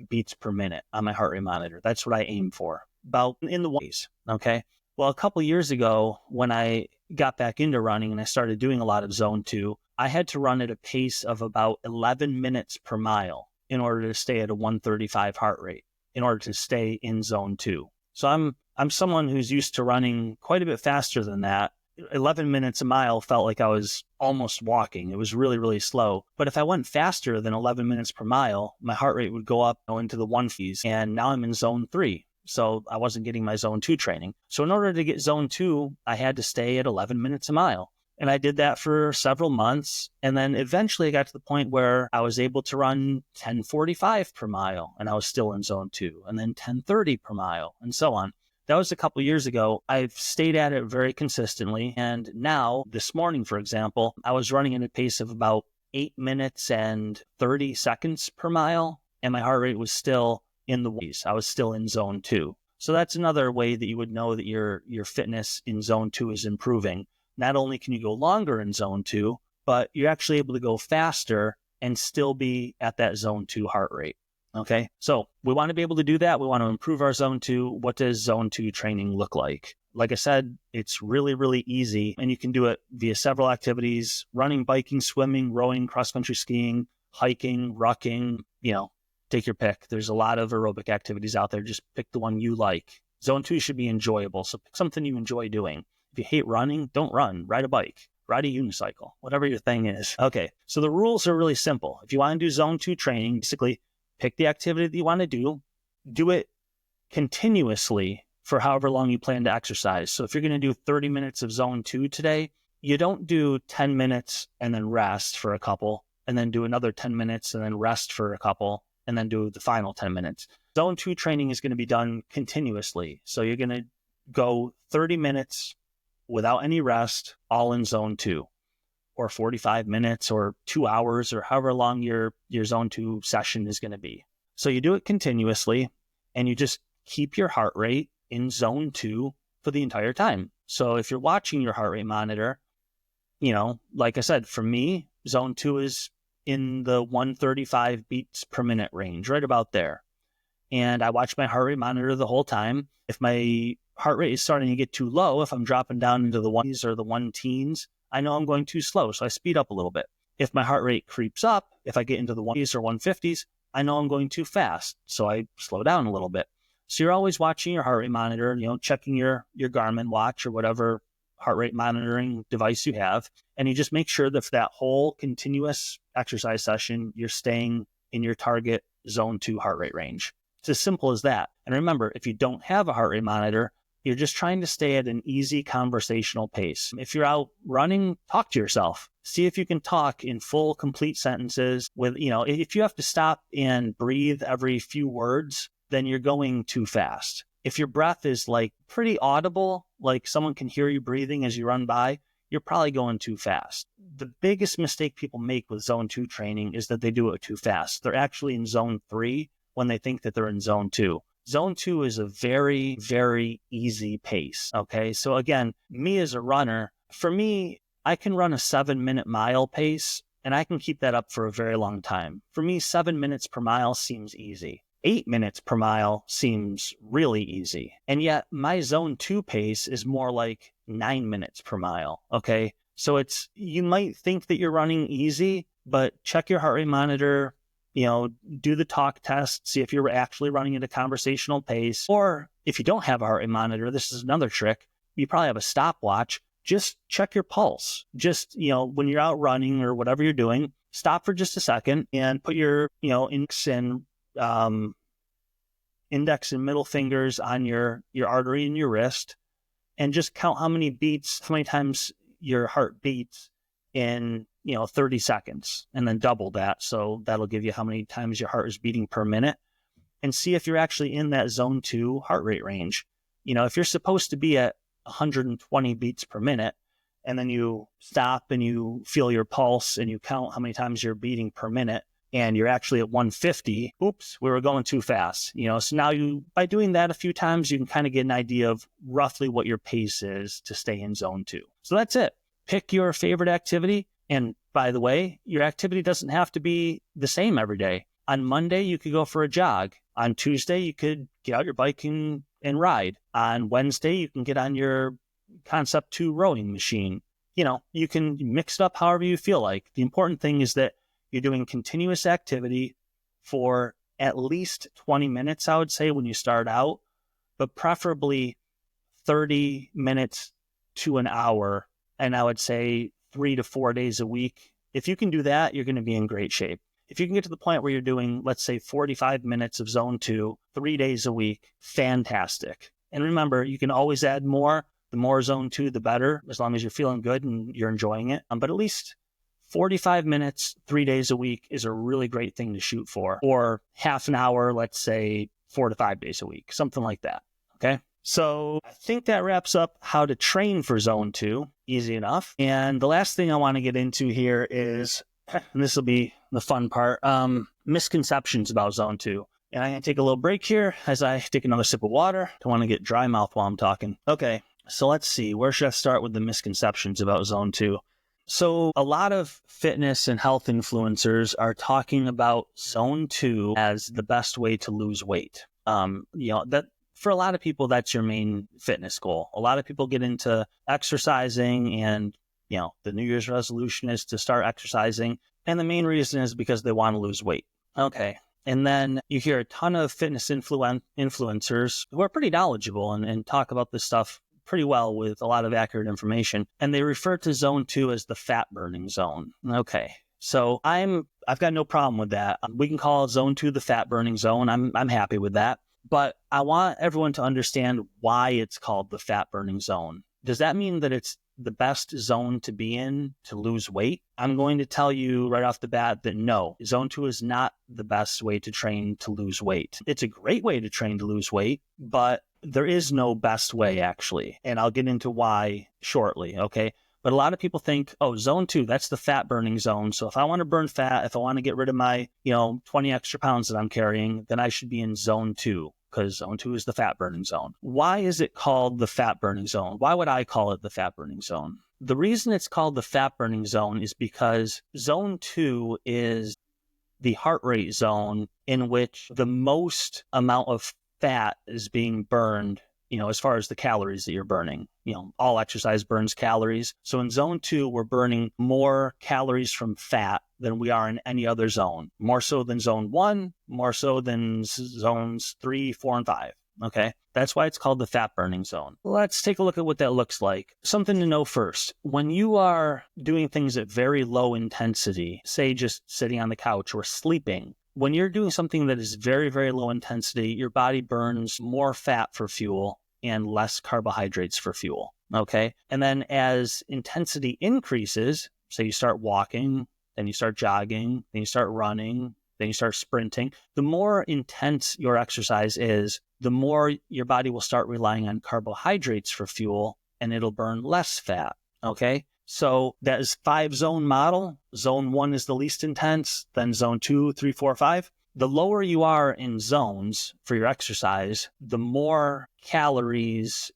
Speaker 1: beats per minute on my heart rate monitor. That's what I aim for, about in the ways. Okay. Well, a couple years ago, when I got back into running and I started doing a lot of Zone 2, I had to run at a pace of about 11 minutes per mile in order to stay at a 135 heart rate, in order to stay in Zone 2. So I'm someone who's used to running quite a bit faster than that. 11 minutes a mile felt like I was almost walking. It was really, really slow. But if I went faster than 11 minutes per mile, my heart rate would go up into the 150s. And now I'm in Zone 3. So I wasn't getting my Zone 2 training. So in order to get Zone 2, I had to stay at 11 minutes a mile. And I did that for several months. And then eventually I got to the point where I was able to run 10:45 per mile, and I was still in Zone 2, and then 10:30 per mile, and so on. That was a couple years ago. I've stayed at it very consistently. And now, this morning, for example, I was running at a pace of about 8 minutes and 30 seconds per mile, and my heart rate was still in the ways. I was still in Zone 2. So that's another way that you would know that your fitness in Zone 2 is improving. Not only can you go longer in Zone 2, but you're actually able to go faster and still be at that Zone 2 heart rate. Okay, so we want to be able to do that. We want to improve our Zone 2. What does Zone 2 training look like? Like I said, it's really, really easy, and you can do it via several activities: running, biking, swimming, rowing, cross-country skiing, hiking, rucking, take your pick. There's a lot of aerobic activities out there. Just pick the one you like. Zone 2 should be enjoyable, so pick something you enjoy doing. If you hate running, don't run. Ride a bike. Ride a unicycle. Whatever your thing is. Okay, so the rules are really simple. If you want to do Zone 2 training, basically pick the activity that you want to do it continuously for however long you plan to exercise. So if you're going to do 30 minutes of Zone 2 today, you don't do 10 minutes and then rest for a couple, and then do another 10 minutes and then rest for a couple, and then do the final 10 minutes. Zone 2 training is going to be done continuously. So you're going to go 30 minutes without any rest, all in Zone 2. Or 45 minutes or 2 hours, or however long your Zone 2 session is going to be. So you do it continuously, and you just keep your heart rate in Zone 2 for the entire time. So if you're watching your heart rate monitor, like I said, for me, Zone 2 is in the 135 beats per minute range, right about there. And I watch my heart rate monitor the whole time. If my heart rate is starting to get too low, if I'm dropping down into the 1s or the 1-teens, I know I'm going too slow, so I speed up a little bit. If my heart rate creeps up, if I get into the 1s or 150s, I know I'm going too fast, so I slow down a little bit. So you're always watching your heart rate monitor, checking your Garmin watch or whatever heart rate monitoring device you have. And you just make sure that for that whole continuous exercise session, you're staying in your target zone 2 heart rate range. It's as simple as that. And remember, if you don't have a heart rate monitor, you're just trying to stay at an easy conversational pace. If you're out running, talk to yourself. See if you can talk in full, complete sentences with, if you have to stop and breathe every few words, then you're going too fast. If your breath is like pretty audible, like someone can hear you breathing as you run by, you're probably going too fast. The biggest mistake people make with zone 2 training is that they do it too fast. They're actually in zone 3 when they think that they're in zone 2. Zone 2 is a very, very easy pace. Okay. So again, me as a runner, for me, I can run a 7-minute mile pace and I can keep that up for a very long time. For me, 7 minutes per mile seems easy. 8 minutes per mile seems really easy. And yet my zone 2 pace is more like 9 minutes per mile. Okay. So you might think that you're running easy, but check your heart rate monitor, do the talk test, see if you're actually running at a conversational pace. Or if you don't have a heart rate monitor, this is another trick. You probably have a stopwatch. Just check your pulse. Just, when you're out running or whatever you're doing, stop for just a second and put your, index and middle fingers on your artery in your wrist and just count how many times your heart beats in 30 seconds, and then double that. So that'll give you how many times your heart is beating per minute, and see if you're actually in that zone 2 heart rate range. If you're supposed to be at 120 beats per minute, and then you stop and you feel your pulse and you count how many times you're beating per minute, and you're actually at 150, oops, we were going too fast. So now by doing that a few times, you can kind of get an idea of roughly what your pace is to stay in zone 2. So that's it. Pick your favorite activity. And by the way, your activity doesn't have to be the same every day. On Monday, you could go for a jog. On Tuesday, you could get out your bike and ride. On Wednesday, you can get on your Concept 2 rowing machine. You can mix it up however you feel like. The important thing is that you're doing continuous activity for at least 20 minutes, I would say, when you start out, but preferably 30 minutes to an hour. And I would say 3 to 4 days a week. If you can do that, you're going to be in great shape. If you can get to the point where you're doing, let's say, 45 minutes of zone 2, 3 days a week, fantastic. And remember, you can always add more. The more zone 2, the better, as long as you're feeling good and you're enjoying it. But at least 45 minutes, 3 days a week is a really great thing to shoot for. Or half an hour, let's say 4 to 5 days a week, something like that. Okay. So I think that wraps up how to train for zone 2. Easy enough. And the last thing I want to get into here is, and this will be the fun part, misconceptions about zone 2. And I'm going to take a little break here as I take another sip of water. Don't want to get dry mouth while I'm talking. Okay. So let's see. Where should I start with the misconceptions about zone 2? So a lot of fitness and health influencers are talking about zone 2 as the best way to lose weight. That for a lot of people, that's your main fitness goal. A lot of people get into exercising and, the New Year's resolution is to start exercising. And the main reason is because they want to lose weight. Okay. And then you hear a ton of fitness influencers who are pretty knowledgeable and talk about this stuff pretty well with a lot of accurate information. And they refer to zone 2 as the fat burning zone. Okay. So I've got no problem with that. We can call zone 2 the fat burning zone. I'm happy with that. But I want everyone to understand why it's called the fat burning zone. Does that mean that it's the best zone to be in to lose weight? I'm going to tell you right off the bat that no, zone 2 is not the best way to train to lose weight. It's a great way to train to lose weight, but there is no best way actually. And I'll get into why shortly. Okay. But a lot of people think, zone 2, that's the fat burning zone. So if I want to burn fat, if I want to get rid of my, 20 extra pounds that I'm carrying, then I should be in zone 2, because zone 2 is the fat burning zone. Why is it called the fat burning zone? Why would I call it the fat burning zone? The reason it's called the fat burning zone is because zone 2 is the heart rate zone in which the most amount of fat is being burned, as far as the calories that you're burning. All exercise burns calories. So in zone 2, we're burning more calories from fat than we are in any other zone. More so than zone 1, more so than zones 3, 4, and 5. Okay, that's why it's called the fat burning zone. Let's take a look at what that looks like. Something to know first, when you are doing things at very low intensity, say just sitting on the couch or sleeping, when you're doing something that is very, very low intensity, your body burns more fat for fuel and less carbohydrates for fuel. Okay, and then as intensity increases, say you start walking, then you start jogging, then you start running, then you start sprinting. The more intense your exercise is, the more your body will start relying on carbohydrates for fuel, and it'll burn less fat. Okay, so that is 5-zone model. Zone 1 is the least intense, then zone 2, 3, 4, 5. The lower you are in zones for your exercise, the more calories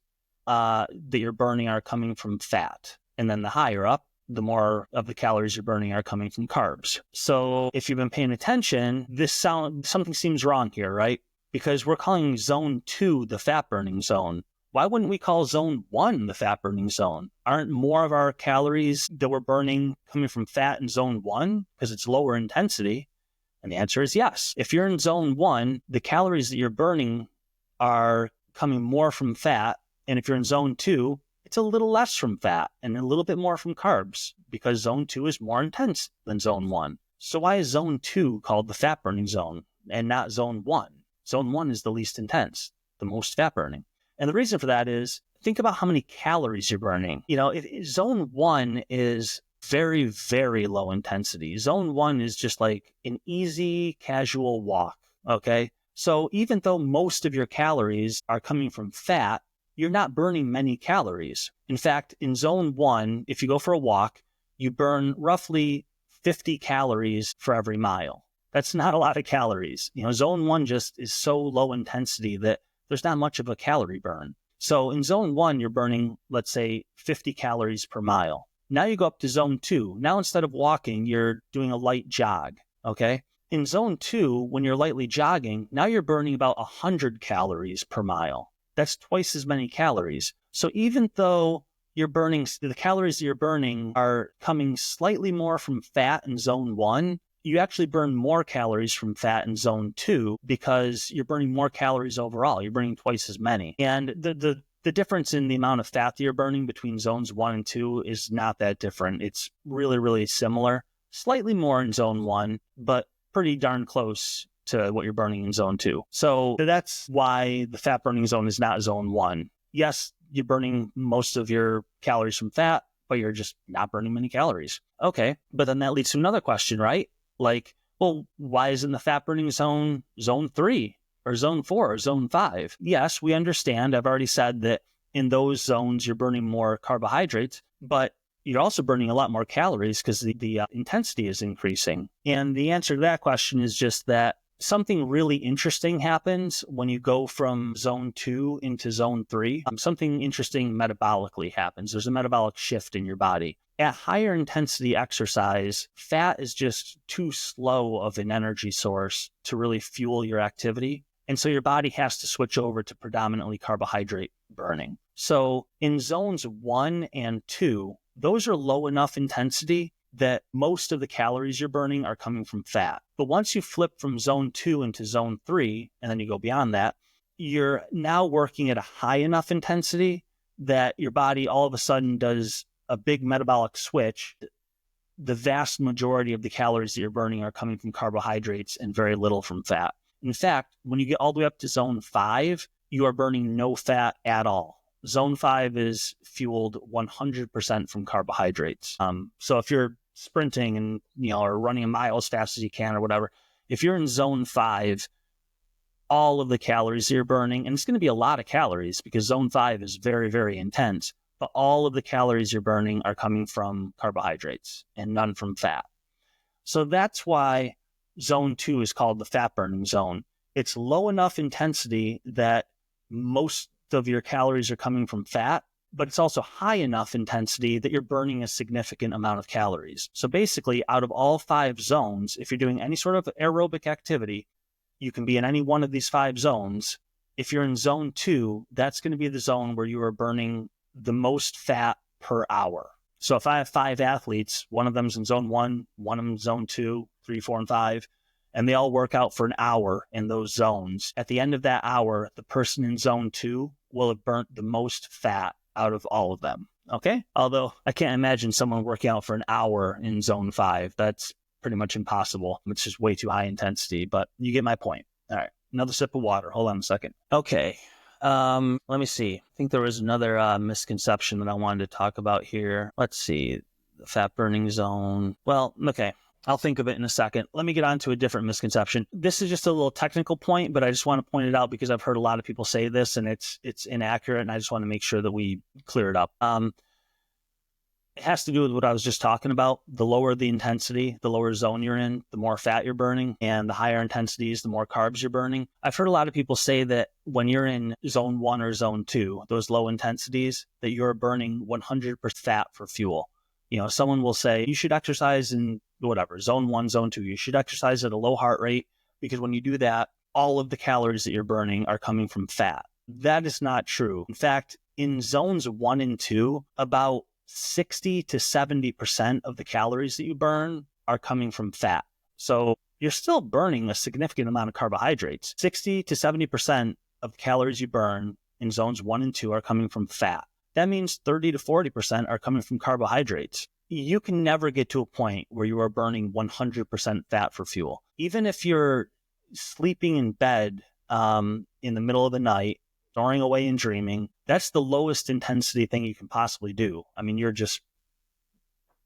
Speaker 1: that you're burning are coming from fat. And then the higher up, the more of the calories you're burning are coming from carbs. So if you've been paying attention, something seems wrong here, right? Because we're calling zone 2 the fat burning zone. Why wouldn't we call zone 1 the fat burning zone? Aren't more of our calories that we're burning coming from fat in zone 1 because it's lower intensity? And the answer is yes. If you're in zone 1, the calories that you're burning are coming more from fat. And if you're in zone 2, it's a little less from fat and a little bit more from carbs because zone 2 is more intense than zone 1. So why is zone 2 called the fat burning zone and not zone 1? Zone 1 is the least intense, the most fat burning. And the reason for that is, think about how many calories you're burning. Zone 1 is very, very low intensity. Zone 1 is just like an easy, casual walk, okay? So even though most of your calories are coming from fat, you're not burning many calories. In fact, in zone 1, if you go for a walk, you burn roughly 50 calories for every mile. That's not a lot of calories. Zone 1 just is so low intensity that there's not much of a calorie burn. So in zone 1, you're burning, let's say, 50 calories per mile. Now you go up to zone 2. Now instead of walking, you're doing a light jog, okay? In zone 2, when you're lightly jogging, now you're burning about 100 calories per mile. That's twice as many calories. So even though the calories that you're burning are coming slightly more from fat in zone 1, you actually burn more calories from fat in zone 2 because you're burning more calories overall. You're burning twice as many. And the difference in the amount of fat that you're burning between zones 1 and 2 is not that different. It's really, really similar. Slightly more in zone 1, but pretty darn close to what you're burning in zone 2. So that's why the fat burning zone is not zone 1. Yes, you're burning most of your calories from fat, but you're just not burning many calories. Okay, but then that leads to another question, right? Like, well, why isn't the fat burning zone zone 3 or zone 4 or zone 5? Yes, we understand. I've already said that in those zones, you're burning more carbohydrates, but you're also burning a lot more calories because the intensity is increasing. And the answer to that question is just that something really interesting happens when you go from zone 2 into zone 3. Something interesting metabolically happens. There's a metabolic shift in your body. At higher intensity exercise, fat is just too slow of an energy source to really fuel your activity. And so your body has to switch over to predominantly carbohydrate burning. So in zones 1 and 2, those are low enough intensity that most of the calories you're burning are coming from fat. But once you flip from zone 2 into zone 3, and then you go beyond that, you're now working at a high enough intensity that your body all of a sudden does a big metabolic switch. The vast majority of the calories that you're burning are coming from carbohydrates and very little from fat. In fact, when you get all the way up to zone 5, you are burning no fat at all. Zone 5 is fueled 100% from carbohydrates. So if you're sprinting and or running a mile as fast as you can or whatever, if you're in zone 5, all of the calories you're burning, and it's going to be a lot of calories because zone 5 is very, very intense, but all of the calories you're burning are coming from carbohydrates and none from fat. So that's why zone 2 is called the fat burning zone. It's low enough intensity that most of your calories are coming from fat, but it's also high enough intensity that you're burning a significant amount of calories. So basically, out of all 5 zones, if you're doing any sort of aerobic activity, you can be in any one of these 5 zones. If you're in zone 2, that's going to be the zone where you are burning the most fat per hour. So if I have 5 athletes, one of them's in zone 1, one of them's in zone 2, 3, 4, and 5, and they all work out for an hour in those zones. At the end of that hour, the person in zone 2 will have burnt the most fat out of all of them. Okay? Although I can't imagine someone working out for an hour in zone 5. That's pretty much impossible. It's just way too high intensity, but you get my point. All right. Another sip of water. Hold on a second. Okay. Let me see. I think there was another misconception that I wanted to talk about here. Let's see. The fat burning zone. Well, okay. I'll think of it in a second. Let me get on to a different misconception. This is just a little technical point, but I just want to point it out because I've heard a lot of people say this and it's inaccurate, and I just want to make sure that we clear it up. It has to do with what I was just talking about. The lower the intensity, the lower zone you're in, the more fat you're burning, and the higher intensities, the more carbs you're burning. I've heard a lot of people say that when you're in zone 1 or zone 2, those low intensities, that you're burning 100% fat for fuel. You know, someone will say, you should exercise in whatever, zone 1, zone 2. You should exercise at a low heart rate because when you do that, all of the calories that you're burning are coming from fat. That is not true. In fact, in zones 1 and 2, about 60 to 70% of the calories that you burn are coming from fat. So you're still burning a significant amount of carbohydrates. 60 to 70% of the calories you burn in zones 1 and 2 are coming from fat. That means 30 to 40% are coming from carbohydrates. You can never get to a point where you are burning 100% fat for fuel. Even if you're sleeping in bed in the middle of the night, snoring away and dreaming, that's the lowest intensity thing you can possibly do. I mean, you're just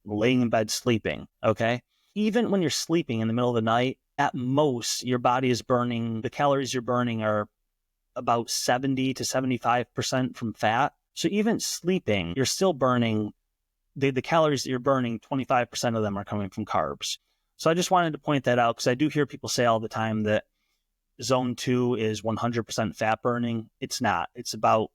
Speaker 1: laying in bed sleeping, okay? Even when you're sleeping in the middle of the night, at most, your body is burning, the calories you're burning are about 70 to 75% from fat. So even sleeping, you're still burning, the calories that you're burning, 25% of them are coming from carbs. So I just wanted to point that out because I do hear people say all the time that zone 2 is 100% fat burning. It's not. It's about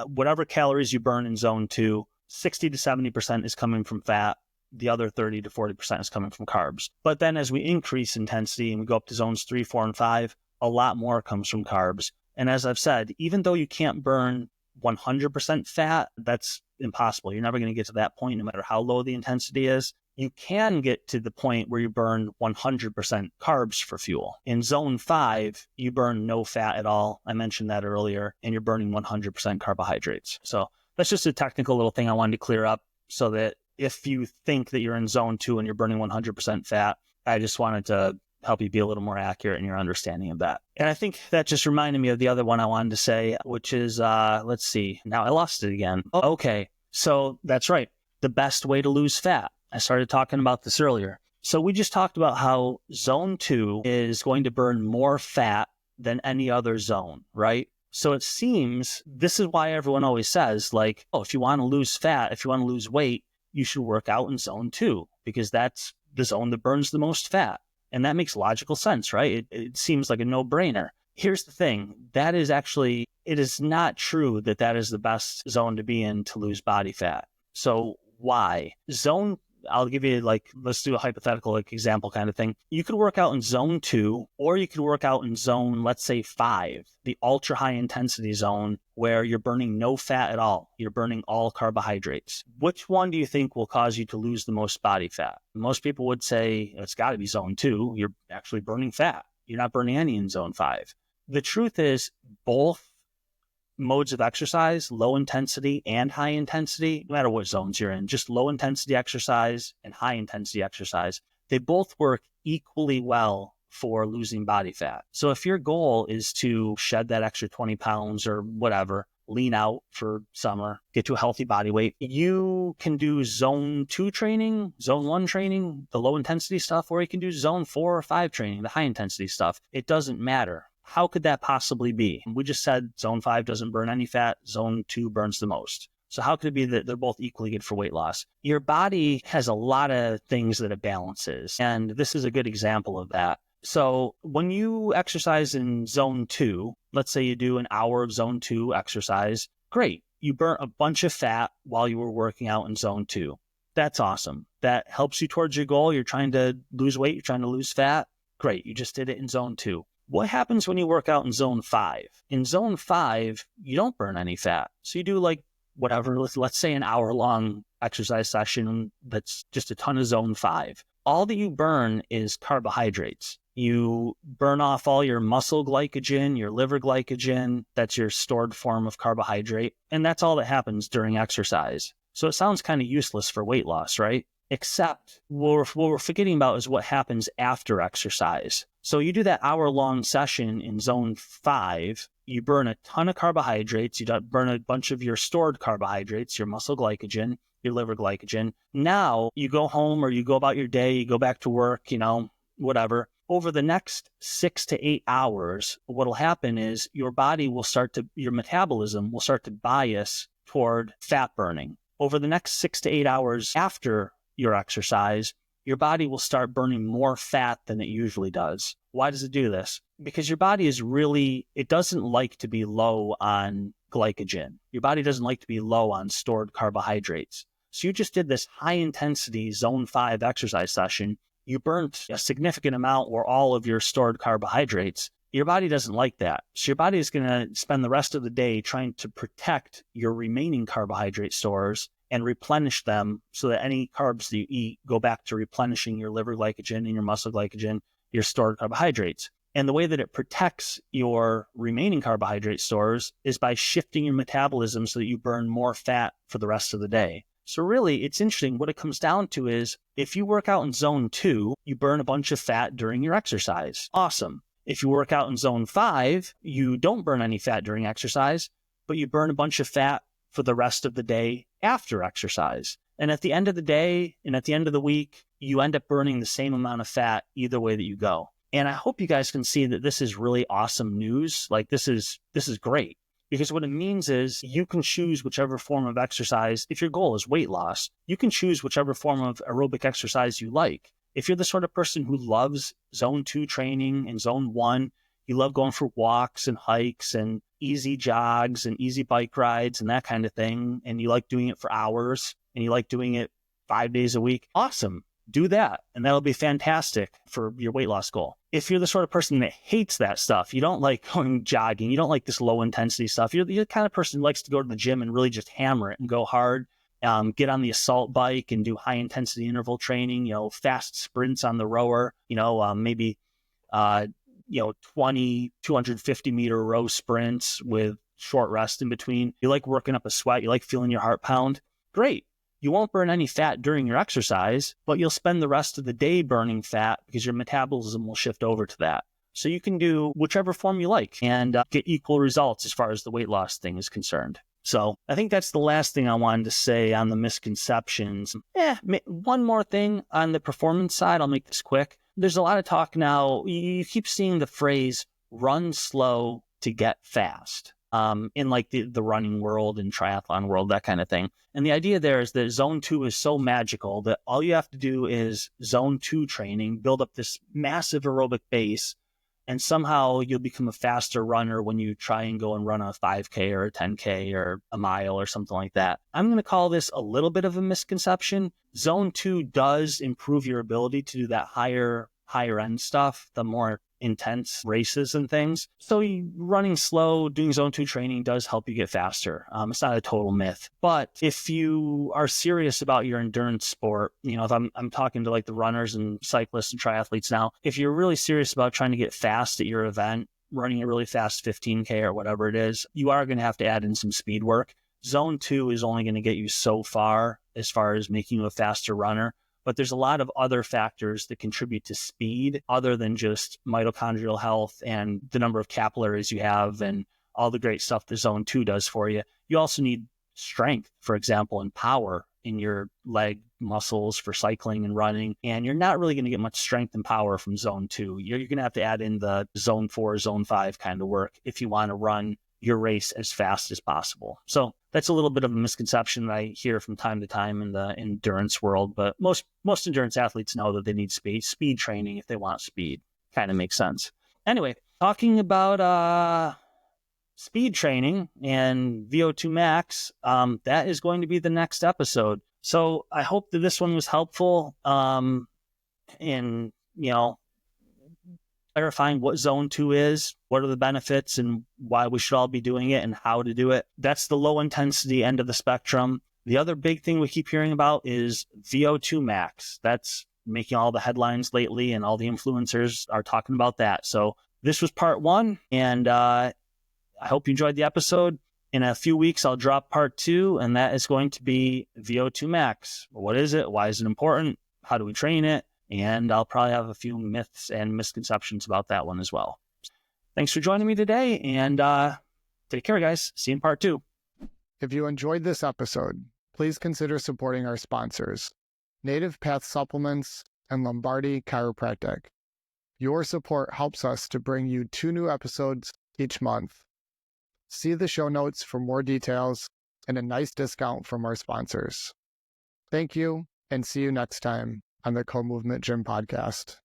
Speaker 1: whatever calories you burn in zone 2, 60 to 70% is coming from fat. The other 30 to 40% is coming from carbs. But then as we increase intensity and we go up to zones 3, 4, and 5, a lot more comes from carbs. And as I've said, even though you can't burn 100% fat, that's impossible. You're never going to get to that point no matter how low the intensity is. You can get to the point where you burn 100% carbs for fuel. In zone 5, you burn no fat at all. I mentioned that earlier, and you're burning 100% carbohydrates. So that's just a technical little thing I wanted to clear up so that if you think that you're in zone 2 and you're burning 100% fat, I just wanted to help you be a little more accurate in your understanding of that. And I think that just reminded me of the other one I wanted to say, which is, let's see, now I lost it again. Okay, so that's right. The best way to lose fat. I started talking about this earlier. So we just talked about how zone 2 is going to burn more fat than any other zone, right? So it seems this is why everyone always says, like, oh, if you want to lose fat, if you want to lose weight, you should work out in zone 2 because that's the zone that burns the most fat. And that makes logical sense, right? It seems like a no-brainer. Here's the thing. That is actually, it is not true that that is the best zone to be in to lose body fat. So why? I'll give you let's do a hypothetical example kind of thing. You could work out in zone 2, or you could work out in zone, let's say 5, the ultra high intensity zone where you're burning no fat at all. You're burning all carbohydrates. Which one do you think will cause you to lose the most body fat? Most people would say it's got to be zone 2. You're actually burning fat. You're not burning any in zone 5. The truth is both modes of exercise, low intensity and high intensity, no matter what zones you're in, just low intensity exercise and high intensity exercise, they both work equally well for losing body fat. So if your goal is to shed that extra 20 pounds or whatever, lean out for summer, get to a healthy body weight, you can do zone 2 training, zone 1 training, the low intensity stuff, or you can do zone 4 or 5 training, the high intensity stuff. It doesn't matter. How could that possibly be? We just said zone 5 doesn't burn any fat, zone 2 burns the most. So how could it be that they're both equally good for weight loss? Your body has a lot of things that it balances, and this is a good example of that. So when you exercise in zone 2, let's say you do an hour of zone 2 exercise, great. You burn a bunch of fat while you were working out in zone 2. That's awesome. That helps you towards your goal. You're trying to lose weight, you're trying to lose fat. Great, you just did it in zone 2. What happens when you work out in zone 5? In zone 5, you don't burn any fat. So you do whatever, let's say an hour-long exercise session that's just a ton of zone 5. All that you burn is carbohydrates. You burn off all your muscle glycogen, your liver glycogen. That's your stored form of carbohydrate. And that's all that happens during exercise. So it sounds kind of useless for weight loss, right? Except what we're forgetting about is what happens after exercise. So you do that hour-long session in zone 5, you burn a ton of carbohydrates, you burn a bunch of your stored carbohydrates, your muscle glycogen, your liver glycogen. Now you go home or you go about your day, you go back to work, whatever. Over the next 6 to 8 hours, what'll happen is your metabolism will start to bias toward fat burning. Over the next 6 to 8 hours after your exercise, your body will start burning more fat than it usually does. Why does it do this? Because your body it doesn't like to be low on glycogen. Your body doesn't like to be low on stored carbohydrates. So you just did this high intensity zone 5 exercise session. You burnt a significant amount or all of your stored carbohydrates. Your body doesn't like that. So your body is going to spend the rest of the day trying to protect your remaining carbohydrate stores and replenish them so that any carbs that you eat go back to replenishing your liver glycogen and your muscle glycogen, your stored carbohydrates. And the way that it protects your remaining carbohydrate stores is by shifting your metabolism so that you burn more fat for the rest of the day. So really, it's interesting. What it comes down to is if you work out in zone 2, you burn a bunch of fat during your exercise. Awesome. If you work out in zone 5, you don't burn any fat during exercise, but you burn a bunch of fat for the rest of the day after exercise. And at the end of the day and at the end of the week, you end up burning the same amount of fat either way that you go. And I hope you guys can see that this is really awesome news. Like this is great. Because what it means is you can choose whichever form of exercise. If your goal is weight loss, you can choose whichever form of aerobic exercise you like. If you're the sort of person who loves zone 2 training and zone 1, you love going for walks and hikes and easy jogs and easy bike rides and that kind of thing, and you like doing it for hours and you like doing it 5 days a week, awesome. Do that, and that'll be fantastic for your weight loss goal. If you're the sort of person that hates that stuff, you don't like going jogging, you don't like this low intensity stuff, you're the kind of person who likes to go to the gym and really just hammer it and go hard, get on the assault bike and do high intensity interval training, fast sprints on the rower, maybe 20, 250 meter row sprints with short rest in between. You like working up a sweat, you like feeling your heart pound. Great. You won't burn any fat during your exercise, but you'll spend the rest of the day burning fat because your metabolism will shift over to that. So you can do whichever form you like and get equal results as far as the weight loss thing is concerned. So I think that's the last thing I wanted to say on the misconceptions. One more thing on the performance side. I'll make this quick. There's a lot of talk now. You keep seeing the phrase run slow to get fast. In like the running world and triathlon world, that kind of thing. And the idea there is that zone 2 is so magical that all you have to do is zone 2 training, build up this massive aerobic base, and somehow you'll become a faster runner when you try and go and run a 5K or a 10K or a mile or something like that. I'm going to call this a little bit of a misconception. Zone 2 does improve your ability to do that higher end stuff, the more intense races and things. So running slow, doing zone 2 training does help you get faster. It's not a total myth. But if you are serious about your endurance sport, if I'm talking to like the runners and cyclists and triathletes now, if you're really serious about trying to get fast at your event, running a really fast 15K or whatever it is, you are going to have to add in some speed work. Zone 2 is only going to get you so far as making you a faster runner. But there's a lot of other factors that contribute to speed other than just mitochondrial health and the number of capillaries you have and all the great stuff that zone 2 does for you. You also need strength, for example, and power in your leg muscles for cycling and running. And you're not really going to get much strength and power from zone 2. You're going to have to add in the zone 4, zone 5 kind of work if you want to run your race as fast as possible. So that's a little bit of a misconception that I hear from time to time in the endurance world, but most endurance athletes know that they need speed training if they want speed. Kind of makes sense. Anyway, talking about speed training and VO2 Max, that is going to be the next episode. So I hope that this one was helpful in, clarifying what zone 2 is, what are the benefits and why we should all be doing it and how to do it. That's the low intensity end of the spectrum. The other big thing we keep hearing about is VO2 Max. That's making all the headlines lately, and all the influencers are talking about that. So this was part 1, and I hope you enjoyed the episode. In a few weeks, I'll drop part 2, and that is going to be VO2 Max. What is it? Why is it important? How do we train it? And I'll probably have a few myths and misconceptions about that one as well. Thanks for joining me today, and take care, guys. See you in part 2.
Speaker 2: If you enjoyed this episode, please consider supporting our sponsors, Native Path Supplements and Lombardi Chiropractic. Your support helps us to bring you 2 new episodes each month. See the show notes for more details and a nice discount from our sponsors. Thank you, and see you next time on the Co-Movement Gym Podcast.